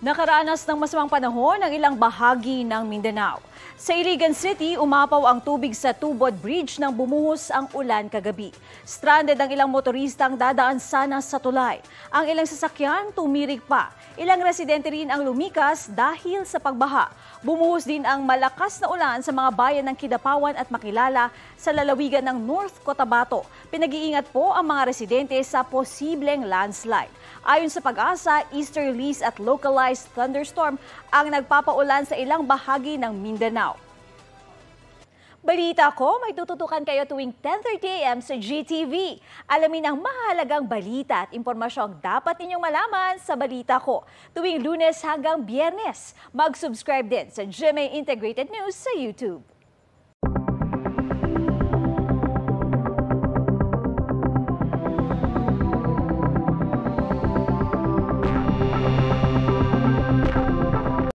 Nakaranas ng masamang panahon ang ilang bahagi ng Mindanao. Sa Iligan City, umapaw ang tubig sa Tubod Bridge nang bumuhos ang ulan kagabi. Stranded ang ilang motoristang dadaan sana sa tulay. Ang ilang sasakyan tumirik pa. Ilang residente rin ang lumikas dahil sa pagbaha. Bumuhos din ang malakas na ulan sa mga bayan ng Kidapawan at Makilala sa lalawigan ng North Cotabato. Pinag-iingat po ang mga residente sa posibleng landslide. Ayon sa Pag-asa, easterlies at localized thunderstorm ang nagpapaulan sa ilang bahagi ng Mindanao. Balita ko, may tututukan kayo tuwing 10:30 a.m. sa GTV. Alamin ang mahalagang balita at impormasyong dapat ninyong malaman sa Balita Ko. Tuwing Lunes hanggang Biyernes, mag-subscribe din sa GMA Integrated News sa YouTube.